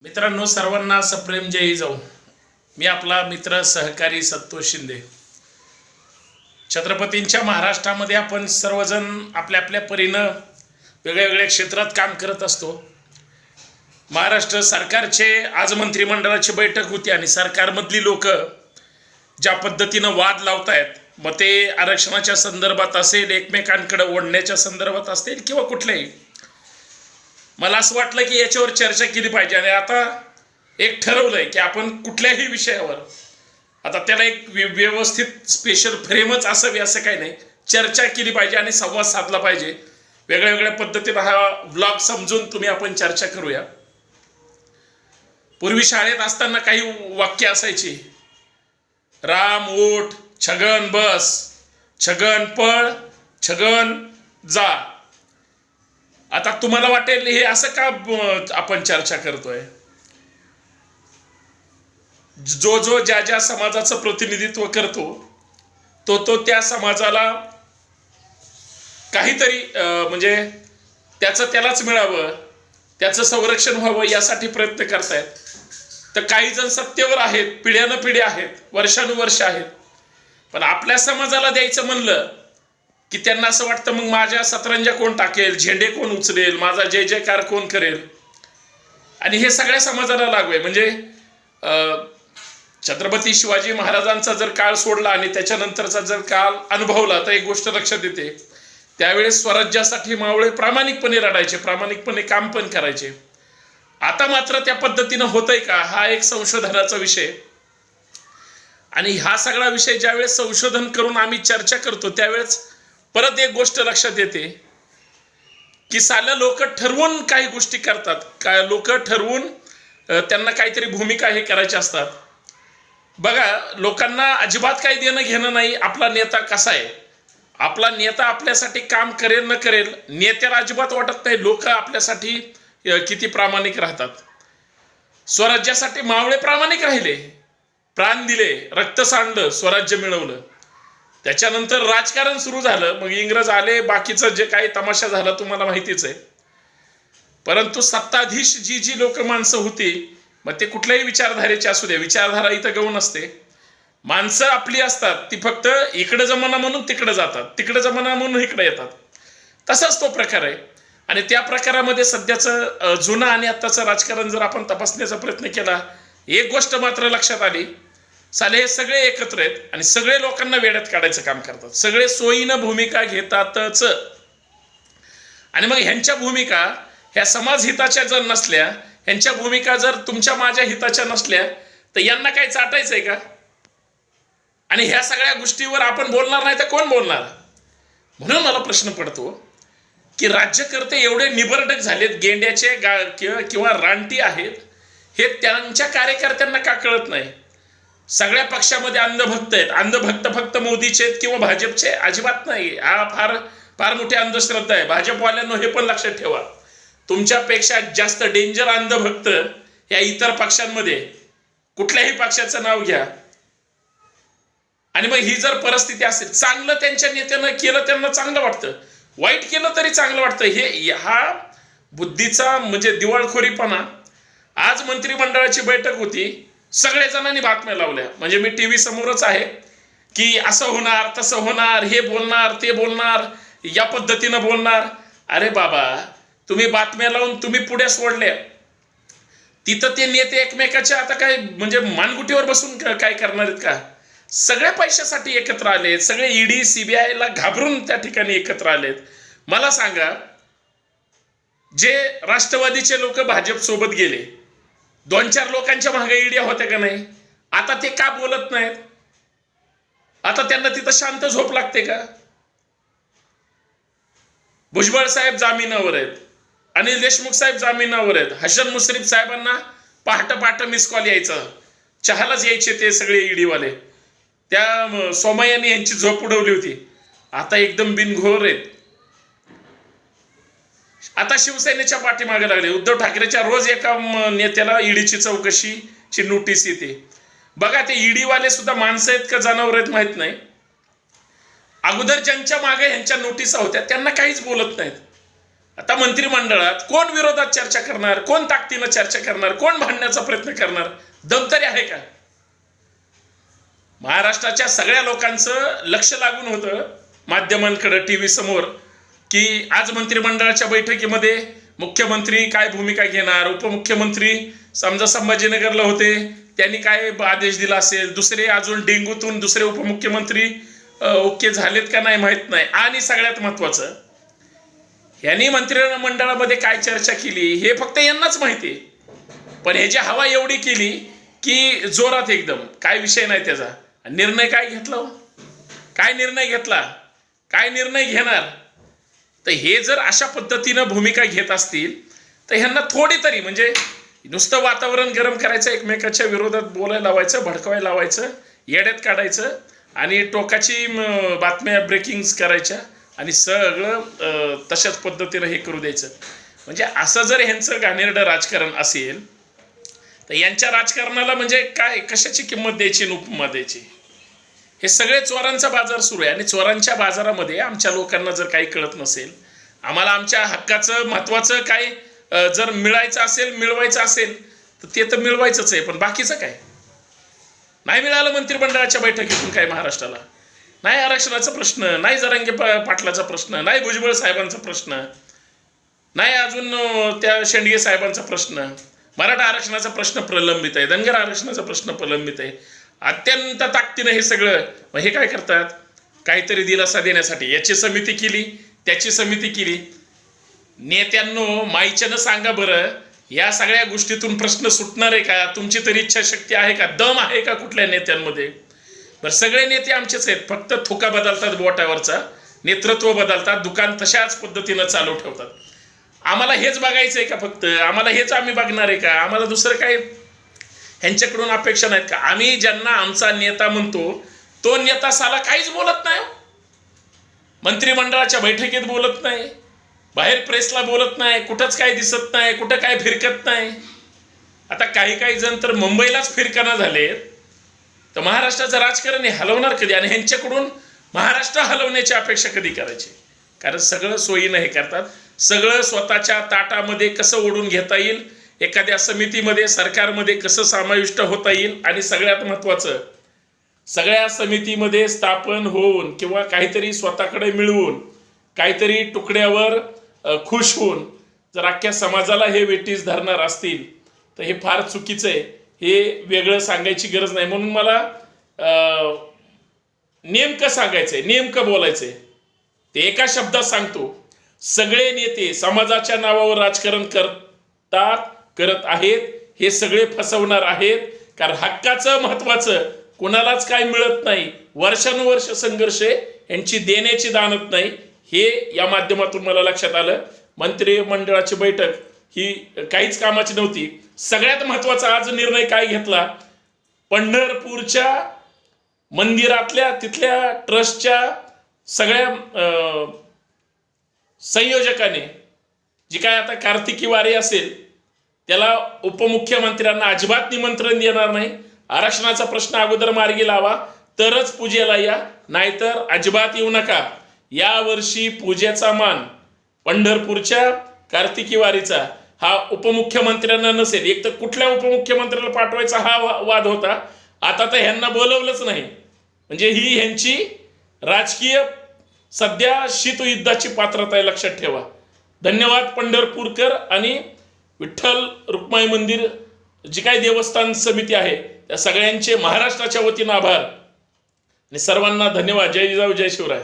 मित्रांनो, सर्वांना सप्रेम जय जाऊ. मी आपला मित्र सहकारी संतोष शिंदे. छत्रपतींच्या महाराष्ट्रामध्ये आपण सर्वजण आपल्या आपल्या परीनं वेगवेगळ्या क्षेत्रात काम करत असतो. महाराष्ट्र सरकारचे आज मंत्रिमंडळाची बैठक होती आणि सरकारमधली लोक ज्या पद्धतीनं वाद लावतायत, मग ते आरक्षणाच्या संदर्भात असेल, एकमेकांकडे ओढण्याच्या संदर्भात असेल किंवा कुठल्याही, मला असं वाटलं की याच्यावर चर्चा केली पाहिजे. आणि आता एक ठरवलंय की आपण कुठल्याही विषयावर आता त्याला एक व्यवस्थित स्पेशल फ्रेमच असावी असं काही नाही, चर्चा केली पाहिजे आणि संवाद साधला पाहिजे. वेगळ्या वेगळ्या पद्धतीनं हा व्लॉग समजून तुम्ही आपण चर्चा करूया. पूर्वी शाळेत असताना काही वाक्य असायची, राम ओठ, छगन बस, छगन पळ, छगन जा. आता तुम्हाला वाटेल हे असं का आपण चर्चा करतोय. जो जो ज्या ज्या समाजाचं प्रतिनिधित्व करतो तो त्या समाजाला काहीतरी म्हणजे त्याचं त्यालाच मिळावं, त्याचं संरक्षण व्हावं यासाठी प्रयत्न करतायत. तर काही जण सत्तेवर आहेत, पिढ्यानपिढ्या आहेत, वर्षानुवर्ष आहेत. पण आपल्या समाजाला द्यायचं म्हणलं की त्यांना असं वाटतं मग माझ्या सतरंजा कोण टाकेल, झेंडे कोण उचलेल, माझा जय जयकार कोण करेल. आणि हे सगळ्या समाजाला लागू आहे. म्हणजे छत्रपती शिवाजी महाराजांचा जर काळ सोडला आणि त्याच्यानंतरचा जर काळ अनुभवला तर एक गोष्ट लक्षात येते, त्यावेळेस स्वराज्यासाठी मावळे प्रामाणिकपणे लढायचे, प्रामाणिकपणे काम पण करायचे. आता मात्र त्या पद्धतीनं होतंय का, हा एक संशोधनाचा विषय. आणि हा सगळा विषय ज्यावेळेस संशोधन करून आम्ही चर्चा करतो त्यावेळेस परत एक गोष्ट लक्षात येते की साल्या लोक ठरवून काही गोष्टी करतात. काय लोक ठरवून त्यांना काहीतरी भूमिका हे करायच्या असतात. बघा, लोकांना अजिबात काही देणं घेणं नाही आपला नेता कसा आहे. आपला नेता आपल्यासाठी काम करेल न करेल, नेत्याला अजिबात वाटत नाही लोक आपल्यासाठी किती प्रामाणिक राहतात. स्वराज्यासाठी मावळे प्रामाणिक राहिले, प्राण दिले, रक्त सांडलं, स्वराज्य मिळवलं. त्याच्यानंतर राजकारण सुरू झालं, मग इंग्रज आले, बाकीचं जे काही तमाशा झाला तुम्हाला माहितीच आहे. परंतु सत्ताधीश जी जी लोक माणसं होती, मग ते कुठल्याही विचारधारेचे असू दे, विचारधारा इथं गौण असते. माणसं आपली असतात, ती फक्त इकडे जमाना म्हणून तिकडे जातात, तिकडे जमाना म्हणून इकडे येतात. तसाच तो प्रकार आहे. आणि त्या प्रकारामध्ये सध्याचं जुनं आणि आत्ताचं राजकारण जर आपण तपासण्याचा प्रयत्न केला, एक गोष्ट मात्र लक्षात आली, साले हे सगळे एकत्र आहेत आणि सगळे लोकांना वेड्यात काढायचं काम करतात. सगळे सोयीनं भूमिका घेतातच. आणि मग ह्यांच्या भूमिका ह्या समाज हिताच्या जर नसल्या, ह्यांच्या भूमिका जर तुमच्या माझ्या हिताच्या नसल्या, तर यांना काही चाटायचंय का. आणि ह्या सगळ्या गोष्टीवर आपण बोलणार नाही तर कोण बोलणार. म्हणून मला प्रश्न पडतो की राज्यकर्ते एवढे निबरडक झालेत, गेंड्याचे किंवा रानटी आहेत, हे त्यांच्या कार्यकर्त्यांना का कळत नाही. सगळ्या पक्षामध्ये अंधभक्त आहेत. अंधभक्त फक्त मोदीचे आहेत किंवा भाजपचे अजिबात नाही. हा फार फार मोठी अंधश्रद्धा आहे. भाजपवाल्यांनो हे पण लक्षात ठेवा, तुमच्यापेक्षा जास्त डेंजर अंधभक्त या इतर पक्षांमध्ये, कुठल्याही पक्षाचं नाव घ्या. आणि मग ही जर परिस्थिती असेल, चांगलं त्यांच्या नेत्यानं केलं त्यांना चांगलं वाटतं, वाईट केलं तरी चांगलं वाटतं. हा बुद्धीचा म्हणजे दिवाळखोरीपणा. आज मंत्रिमंडळाची बैठक होती, सगळ्या जणांनी बातम्या लावल्या. म्हणजे मी टीव्ही समोरच आहे की असं होणार, तसं होणार, हे बोलणार, ते बोलणार, या पद्धतीनं बोलणार. अरे बाबा, तुम्ही बातम्या लावून तुम्ही पुढे सोडल्या, तिथं ते नेते एकमेकाच्या आता काय म्हणजे मानगुटीवर बसून काय करणार आहेत का. सगळ्या पैशासाठी एकत्र आलेत, सगळे ईडी सीबीआयला घाबरून त्या ठिकाणी एकत्र आलेत. मला सांगा, जे राष्ट्रवादीचे लोक भाजप सोबत गेले, 2-4 लोकांच्या मागे ईड्या होत्या का नाही. आता ते का बोलत नाहीत. आता त्यांना तिथं शांत झोप लागते का. भुजबळ साहेब जामिनावर आहेत, अनिल देशमुख साहेब जामिनावर आहेत, हसन मुश्रीफ साहेबांना पहाटे मिस कॉल यायचा, चहालाच यायचे ते सगळे ईडीवाले. त्या सोमय्यांनी यांची झोप उडवली होती. आता एकदम बिनघोर आहेत. आता शिवसेनेच्या पाठीमागे लागले. उद्धव ठाकरेच्या रोज एका नेत्याला ईडीची चौकशीची नोटीस येते. बघा, ते ईडीवाले सुद्धा माणसं आहेत का जनावर आहेत माहित नाही. अगोदर ज्यांच्या मागे ह्यांच्या नोटिसा होत्या त्यांना काहीच बोलत नाहीत. आता मंत्रिमंडळात कोण विरोधात चर्चा करणार, कोण ताकदीनं चर्चा करणार, कोण भांडण्याचा प्रयत्न करणार? दम तरी आहे का? महाराष्ट्राच्या सगळ्या लोकांचं लक्ष लागून होतं माध्यमांकडे, टीव्ही समोर, की आज मंत्रिमंडळाच्या बैठकीमध्ये मुख्यमंत्री काय भूमिका घेणार, उपमुख्यमंत्री समजा संभाजीनगरला होते त्यांनी काय आदेश दिला असेल, दुसरे अजून डेंगूतून दुसरे उपमुख्यमंत्री ओके झालेत का नाही माहित नाही. आणि सगळ्यात महत्वाचं, यांनी मंत्रिमंडळामध्ये काय चर्चा केली हे फक्त यांनाच माहिती आहे. पण ह्याची हवा एवढी केली की जोरात एकदम, काय विषय नाही त्याचा. निर्णय काय घेतला, काय निर्णय घेतला, काय निर्णय घेणार? तर हे जर अशा पद्धतीनं भूमिका घेत असतील तर ह्यांना थोडी तरी, म्हणजे नुसतं वातावरण गरम करायचं, एकमेकाच्या विरोधात बोलायला लावायचं, भडकवायला लावायचं, येड्यात काढायचं आणि टोकाची बातम्या ब्रेकिंग्स करायच्या आणि सगळं तशाच पद्धतीनं हे करू द्यायचं. म्हणजे असं जर ह्यांचं घाणेरडं राजकारण असेल तर यांच्या राजकारणाला म्हणजे काय, कशाची किंमत द्यायची आणि उपमा द्यायची? हे सगळे चोरांचा बाजार सुरू आहे. आणि चोरांच्या बाजारामध्ये आमच्या लोकांना जर काही कळत नसेल, आम्हाला आमच्या हक्काचं महत्वाचं काय जर मिळायचं असेल, मिळवायचं असेल तर ते तर मिळवायचंच आहे. पण बाकीचं काय नाही मिळालं मंत्रिमंडळाच्या बैठकीतून काय महाराष्ट्राला? नाही आरक्षणाचा प्रश्न, नाही जरांगे पाटलाचा प्रश्न, नाही भुजबळ साहेबांचा प्रश्न, नाही अजून त्या शेंडगे साहेबांचा प्रश्न, मराठा आरक्षणाचा प्रश्न प्रलंबित आहे, धनगर आरक्षणाचा प्रश्न प्रलंबित आहे. अत्यंत ताकदीनं हे सगळं. मग हे काय करतात, काहीतरी दिलासा देण्यासाठी याची समिती केली, त्याची समिती केली. नेत्यांनो माईच्यानं सांगा बरं, या सगळ्या गोष्टीतून प्रश्न सुटणार आहे का? तुमची तरी इच्छाशक्ती आहे का? दम आहे का कुठल्या नेत्यांमध्ये? बरं, सगळे नेते आमचेच आहेत, फक्त थुका बदलतात बोटावरचा, नेतृत्व बदलतात, दुकान तशाच पद्धतीनं चालू ठेवतात. आम्हाला हेच बघायचं आहे का फक्त? आम्हाला हेच आम्ही बघणार आहे का? आम्हाला दुसरं काय ह्यांच्याकडून अपेक्षा नाहीत का? आम्ही ज्यांना आमचा नेता म्हणतो तो नेता साला काहीच बोलत नाही, मंत्रिमंडळाच्या बैठकीत बोलत नाही, बाहेर प्रेसला बोलत नाही, कुठंच काय दिसत नाही, कुठं काय फिरकत नाही. आता काही जण तर मुंबईलाच फिरकणं झाले. तर महाराष्ट्राचं राजकारण हे हलवणार कधी? आणि ह्यांच्याकडून महाराष्ट्र हलवण्याची अपेक्षा कधी करायची? कारण सगळं सोयीनं हे करतात, सगळं स्वतःच्या ताटामध्ये कसं ओढून घेता येईल, एखाद्या समितीमध्ये सरकारमध्ये कसं समाविष्ट होता येईल, आणि सगळ्यात महत्वाचं सगळ्या समितीमध्ये स्थापन होऊन किंवा काहीतरी स्वतःकडे मिळवून काहीतरी तुकड्यावर खुश होऊन जर अख्ख्या समाजाला हे वेटीस धरणार असतील तर हे फार चुकीचं आहे. हे वेगळं सांगायची गरज नाही. म्हणून मला नेमकं सांगायचंय, नेमकं बोलायचंय ते एका शब्दात सांगतो. सगळे नेते समाजाच्या नावावर राजकारण करत आहेत, हे सगळे फसवणार आहेत. कारण हक्काचं महत्वाचं कोणालाच काय मिळत नाही, वर्षानुवर्ष संघर्ष यांची देण्याची दानत नाही, हे या माध्यमातून मला लक्षात आलं. मंत्रिमंडळाची बैठक ही काहीच कामाची नव्हती. सगळ्यात महत्वाचा आज निर्णय काय घेतला, पंढरपूरच्या मंदिरातल्या तिथल्या ट्रस्टच्या सगळ्या संयोजकाने जी काय आता कार्तिकी वारी असेल त्याला उपमुख्यमंत्र्यांना अजिबात निमंत्रण देणार नाही. आरक्षणाचा प्रश्न अगोदर मार्गी लावा तरच पूजेला या, नाहीतर अजिबात येऊ नका. यावर्षी पूजेचा मान पंढरपूरच्या कार्तिकी वारीचा हा उपमुख्यमंत्र्यांना नसेल. एक तर कुठल्या उपमुख्यमंत्र्याला पाठवायचा हा वाद होता, आता तर ह्यांना बोलवलंच नाही. म्हणजे ही ह्यांची राजकीय सध्या शीतयुद्धाची पात्रता आहे, लक्षात ठेवा. धन्यवाद पंढरपूरकर आणि विठ्ठल रुक्माई मंदिर जी काही देवस्थान समिती आहे त्या सगळ्यांचे महाराष्ट्राच्या वतीनं आभार आणि सर्वांना धन्यवाद. जय जिजाऊ, जय शिवराय.